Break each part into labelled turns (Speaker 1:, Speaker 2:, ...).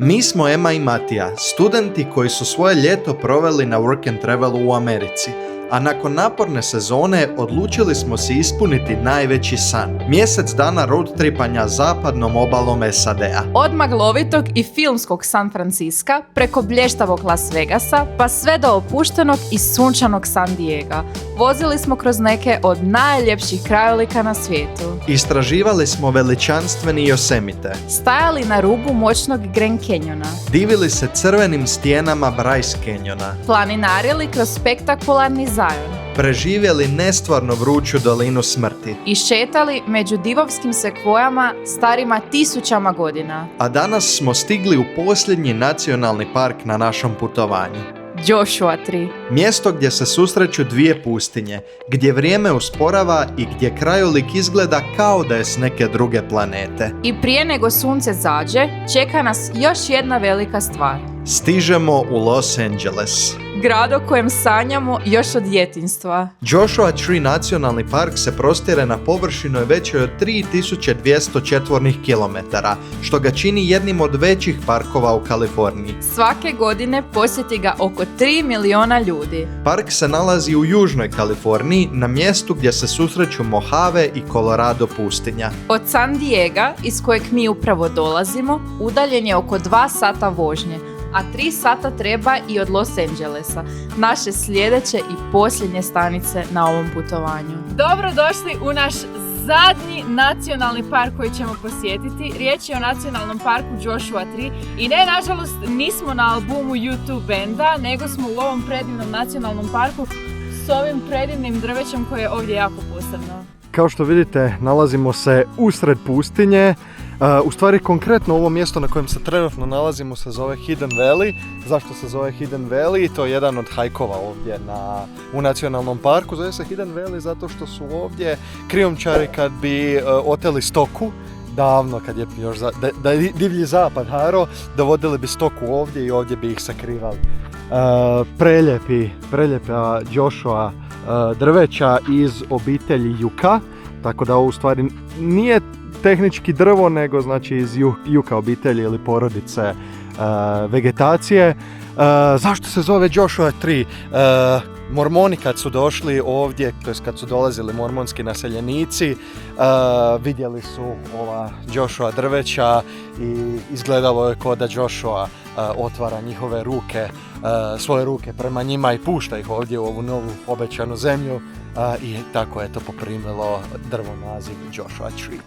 Speaker 1: Mi smo Ema i Matija, studenti koji su svoje ljeto proveli na Work and Travelu u Americi, a nakon naporne sezone odlučili smo si ispuniti najveći san. Mjesec dana road tripanja zapadnom obalom SAD-a.
Speaker 2: Od maglovitog i filmskog San Francisca, preko blještavog Las Vegasa, pa sve do opuštenog i sunčanog San Diega. Vozili smo kroz neke od najljepših krajolika na svijetu.
Speaker 1: Istraživali smo veličanstveni Yosemite.
Speaker 2: Stajali na rubu moćnog Grand Canyona.
Speaker 1: Divili se crvenim stijenama Bryce Canyona.
Speaker 2: Planinarili kroz spektakularni Zion.
Speaker 1: Preživjeli nestvarno vruću dolinu smrti.
Speaker 2: I šetali među divovskim sekvojama starima tisućama godina.
Speaker 1: A danas smo stigli u posljednji nacionalni park na našem putovanju.
Speaker 2: Joshua Tree.
Speaker 1: Mjesto gdje se susreću dvije pustinje, gdje vrijeme usporava i gdje krajolik izgleda kao da je s neke druge planete.
Speaker 2: I prije nego sunce zađe, čeka nas još jedna velika stvar.
Speaker 1: Stižemo u Los Angeles.
Speaker 2: Grad o kojem sanjamo još od djetinjstva.
Speaker 1: Joshua Tree nacionalni park se prostire na površinu većoj od 3200 četvornih kilometara, što ga čini jednim od većih parkova u Kaliforniji.
Speaker 2: Svake godine posjeti ga oko 3 miliona ljudi.
Speaker 1: Park se nalazi u južnoj Kaliforniji, na mjestu gdje se susreću Mojave i Colorado pustinja.
Speaker 2: Od San Diega, iz kojeg mi upravo dolazimo, udaljen je oko 2 sata vožnje, a 3 sata treba i od Los Angelesa, naše sljedeće i posljednje stanice na ovom putovanju. Dobrodošli u naš zadnji nacionalni park koji ćemo posjetiti. Riječ je o nacionalnom parku Joshua Tree i ne, nažalost, nismo na albumu U2 benda, nego smo u ovom predivnom nacionalnom parku s ovim predivnim drvećem koje je ovdje jako posebno.
Speaker 3: Kao što vidite, nalazimo se usred pustinje. U stvari, konkretno ovo mjesto na kojem se trenutno nalazimo se zove Hidden Valley. Zašto se zove Hidden Valley? To je jedan od hajkova ovdje u nacionalnom parku. Zove se Hidden Valley zato što su ovdje krijumčari kad bi oteli stoku, davno kad je još da je divlji zapad haro, dovodili bi stoku ovdje i ovdje bi ih sakrivali. Preljepa Joshua drveća iz obitelji juka, tako da ovo u stvari nije tehnički drvo, nego znači iz juka obitelji ili porodice vegetacije. Zašto se zove Joshua Tree? Mormoni kad su došli ovdje, to jest kad su dolazili mormonski naseljenici, vidjeli su ova Joshua drveća i izgledalo je kao da Joshua otvara njihove ruke, svoje ruke prema njima i pušta ih ovdje u ovu novu obećanu zemlju, i tako je to poprimilo drvo naziv Joshua Tree.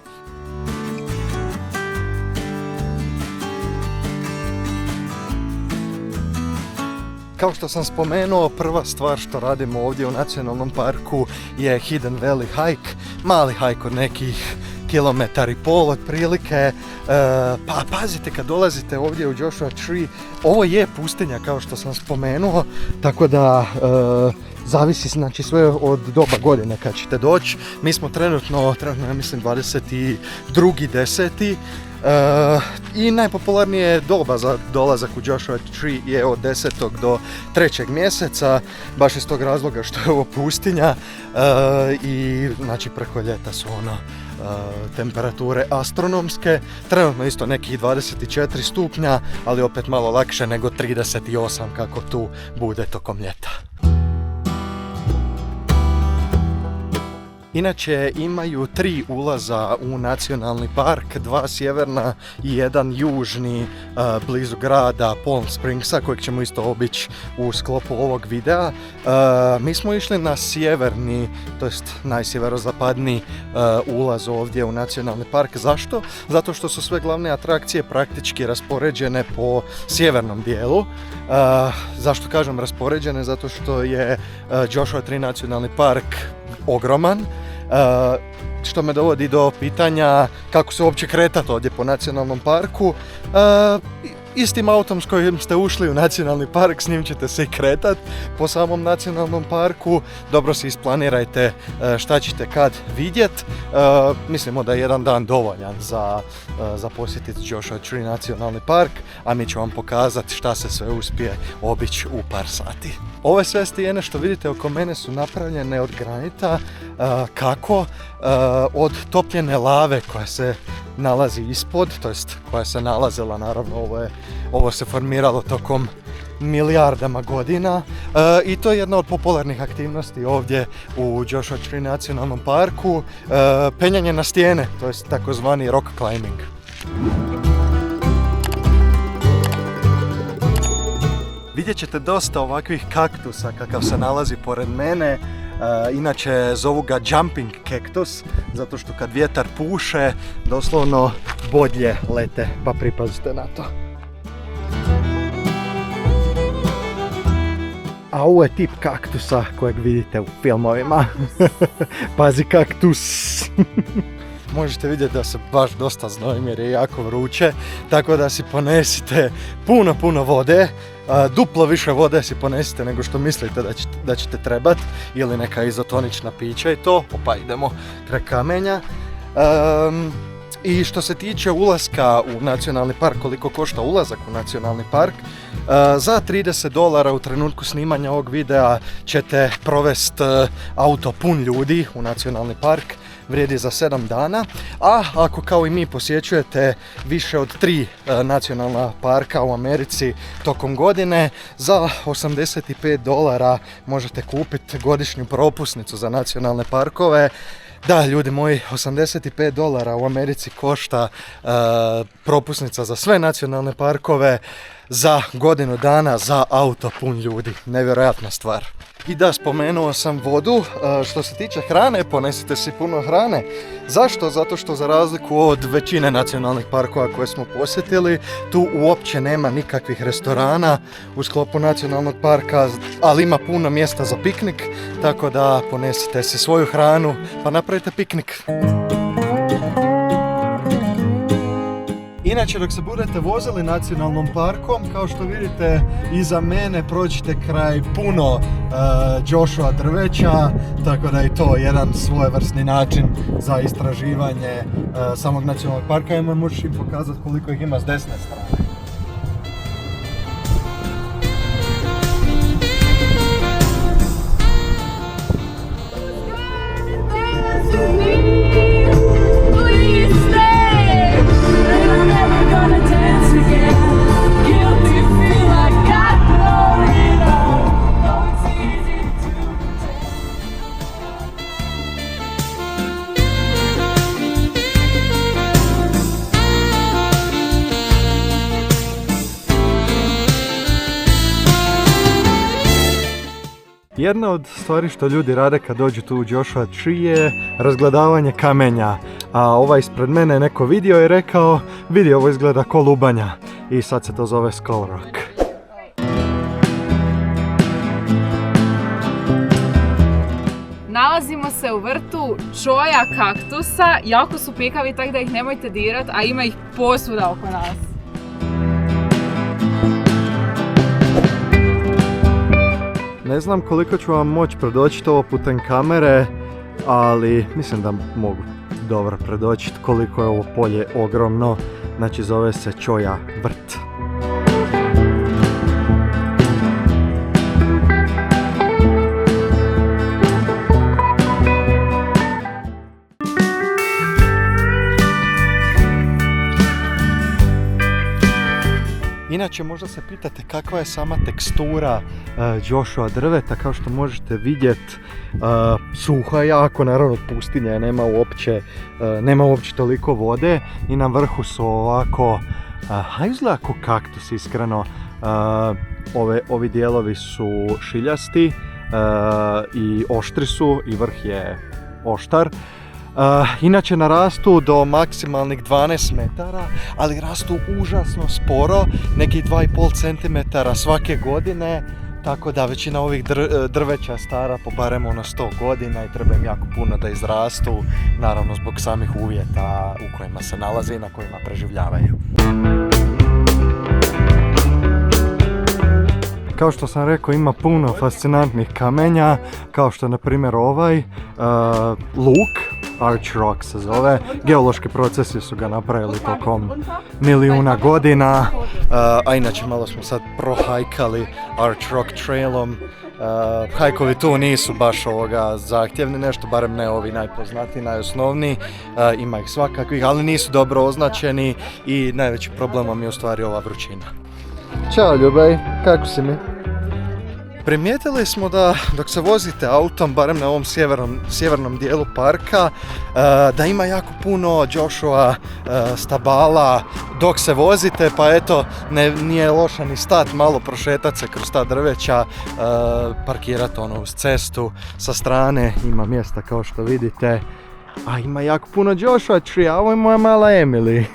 Speaker 3: Kao što sam spomenuo, prva stvar što radimo ovdje u nacionalnom parku je Hidden Valley hike, mali hike od nekih kilometar i pol otprilike. Pa pazite, kad dolazite ovdje u Joshua Tree, ovo je pustinja kao što sam spomenuo, tako da zavisi znači sve od doba godine kad ćete doći. Mi smo trenutno ja mislim 22.10. I najpopularnije doba za dolazak u Joshua Tree je od 10. do 3. mjeseca, baš iz tog razloga što je ovo pustinja, i znači preko ljeta su temperature astronomske, trenutno isto nekih 24 stupnja, ali opet malo lakše nego 38 kako tu bude tokom ljeta. Inače imaju 3 ulaza u nacionalni park, 2 sjeverna i 1 južni blizu grada Palm Springsa, kojeg ćemo isto obići u sklopu ovog videa. Mi smo išli na sjeverni, to jest najsjeverozapadniji ulaz ovdje u nacionalni park. Zašto? Zato što su sve glavne atrakcije praktički raspoređene po sjevernom dijelu. Zašto kažem raspoređene? Zato što je Joshua Tree nacionalni park ogroman, što me dovodi do pitanja kako se uopće kretati ovdje po nacionalnom parku. Istim autom s kojim ste ušli u nacionalni park, s njim ćete se i kretati po samom nacionalnom parku. Dobro si isplanirajte šta ćete kad vidjet. Mislimo da je jedan dan dovoljan za posjetiti Joshua Tree nacionalni park, a mi ćemo vam pokazati šta se sve uspije obići u par sati. Ove sve stijene što vidite oko mene su napravljene od granita. Kako? Od topljene lave koja se nalazi ispod, to jest koja se nalazila, naravno ovo se formiralo tokom milijardama godina i to je jedna od popularnih aktivnosti ovdje u Joshua Tree nacionalnom parku, penjanje na stijene, to jest takozvani rock climbing. Vidjet ćete dosta ovakvih kaktusa kakav se nalazi pored mene. Inače zovu ga jumping cactus, zato što kad vjetar puše, doslovno bodlje lete, pa pripazite na to. A ovo je tip kaktusa kojeg vidite u filmovima. Pazi kaktus! Možete vidjeti da se baš dosta znojim jer je jako vruće, tako da si ponesite puno vode, duplo više vode si ponesite nego što mislite da ćete trebat, ili neka izotonična pića i to. Opa, idemo kraj kamenja. I što se tiče ulaska u nacionalni park, koliko košta ulazak u nacionalni park, za $30 u trenutku snimanja ovog videa ćete provesti auto pun ljudi u nacionalni park, vrijedi za 7 dana, a ako kao i mi posjećujete više od 3 nacionalna parka u Americi tokom godine, za $85 možete kupiti godišnju propusnicu za nacionalne parkove. Da, ljudi moji, $85 u Americi košta propusnica za sve nacionalne parkove za godinu dana za auto pun ljudi. Nevjerojatna stvar. I da, spomenuo sam vodu. Što se tiče hrane, ponesite si puno hrane. Zašto? Zato što za razliku od većine nacionalnih parkova koje smo posjetili, tu uopće nema nikakvih restorana u sklopu nacionalnog parka, ali ima puno mjesta za piknik, tako da ponesite si svoju hranu pa napravite piknik. Inače, dok se budete vozili nacionalnom parkom, kao što vidite iza mene, prođite kraj puno Joshua drveća, tako da je to jedan svojevrsni način za istraživanje samog nacionalnog parka. I možeš im pokazati koliko ih ima s desne strane. Jedna od stvari što ljudi rade kad dođu tu u Joshua Tree je razgledavanje kamenja. A ovaj ispred mene je neko vidio i rekao, vidi, ovo izgleda ko lubanja. I sad se to zove Skull Rock.
Speaker 2: Nalazimo se u vrtu čoja kaktusa, jako su pikavi tako da ih nemojte dirat, a ima ih posvuda oko nas.
Speaker 3: Ne znam koliko ću vam moći predočiti ovo putem kamere, ali mislim da mogu dobro predočiti koliko je ovo polje ogromno. Znači zove se Čoja vrt. Inače, možda se pitate kakva je sama tekstura Joshua drveta. Kao što možete vidjeti, suha je jako, naravno pustinja, nema uopće toliko vode i na vrhu su ovako, izgleda kao kaktus iskreno, ovi dijelovi su šiljasti i oštri su i vrh je oštar. Inače narastu do maksimalnih 12 metara, ali rastu užasno sporo, nekih 2,5 cm svake godine, tako da većina ovih drveća stara po barem 100 godina i treba im jako puno da izrastu, naravno zbog samih uvjeta u kojima se nalaze i na kojima preživljavaju. Kao što sam rekao, ima puno fascinantnih kamenja, kao što je na primjer ovaj luk. Arch Rock se zove. Geološki procesi su ga napravili tokom milijuna godina, a inače malo smo sad prohajkali Arch Rock trailom Hajkovi tu nisu baš zahtjevni nešto, barem ne ovi najpoznatiji, najosnovniji. Ima ih svakakvih, ali nisu dobro označeni i najveći problem vam je u stvari ova vrućina. Ćao Ljubej, kako si mi? Primijetili smo da dok se vozite autom, barem na ovom sjevernom dijelu parka, da ima jako puno Joshua stabala dok se vozite, pa eto, nije loša ni stat, malo prošetat se kroz ta drveća, parkirat uz cestu sa strane, ima mjesta kao što vidite, a ima jako puno Joshua tree, a ovo je moja mala Emily.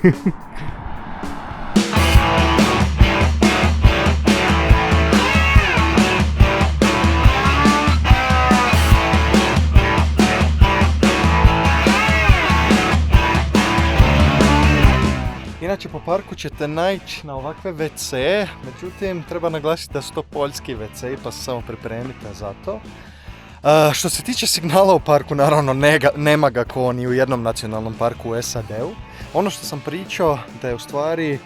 Speaker 3: Inače po parku ćete naići na ovakve WC, međutim treba naglasiti da su to poljski WC, pa se samo pripremite za to. Što se tiče signala u parku, naravno nema ga ko ni u jednom nacionalnom parku u SAD-u. Ono što sam pričao da je u stvari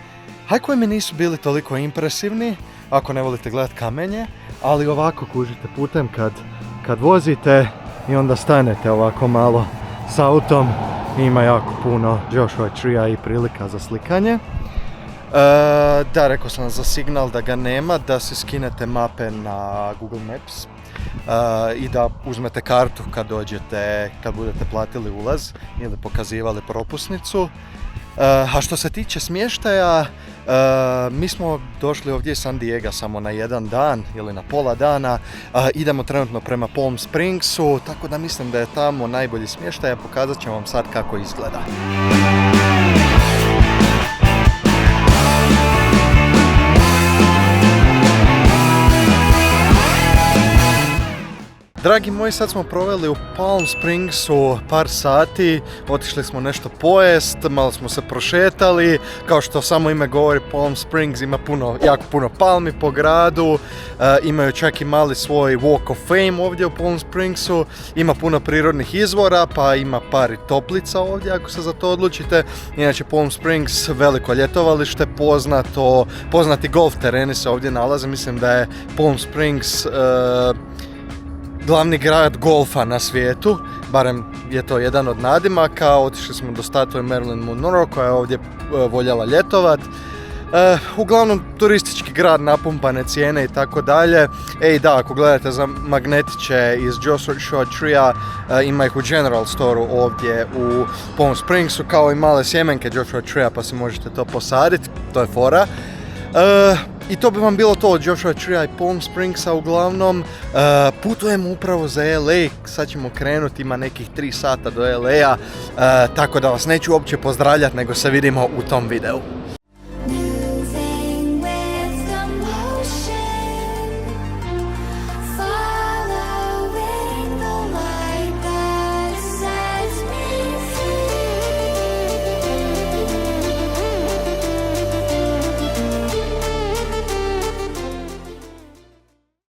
Speaker 3: hajkovi mi nisu bili toliko impresivni, ako ne volite gledati kamenje, ali ovako kužite putem kad vozite i onda stanete ovako malo s autom. Ima jako puno Joshua Tree-a i prilika za slikanje. Da, rekao sam za signal da ga nema, da si skinete mape na Google Maps i da uzmete kartu kad budete platili ulaz ili pokazivali propusnicu. A što se tiče smještaja, mi smo došli ovdje iz San Diega samo na jedan dan ili na pola dana, idemo trenutno prema Palm Springsu, tako da mislim da je tamo najbolji smještaj, a pokazat ćemo vam sad kako izgleda. Dragi moji, sad smo proveli u Palm Springsu par sati, otišli smo nešto pojest, malo smo se prošetali, kao što samo ime govori Palm Springs ima jako puno palmi po gradu, imaju čak i mali svoj Walk of Fame ovdje u Palm Springsu, ima puno prirodnih izvora, pa ima par i toplica ovdje ako se za to odlučite. Inače Palm Springs veliko ljetovalište, poznati golf tereni se ovdje nalaze, mislim da je Palm Springs glavni grad golfa na svijetu, barem je to jedan od nadimaka. Otišli smo do statue Marilyn Monroe koja je ovdje voljela ljetovat. Uglavnom turistički grad, napumpane cijene i tako dalje. Da, ako gledate za magnetiće iz Joshua Tree-a, ima ih u General Store-u ovdje u Palm Springsu, kao i male sjemenke Joshua Tree-a, pa si možete to posaditi, to je fora. I to bi vam bilo to od Joshua Tree-a i Palm Springsa. Uglavnom, putujemo upravo za LA, sad ćemo krenuti, ima nekih 3 sata do LA-a, tako da vas neću uopće pozdravljati, nego se vidimo u tom videu.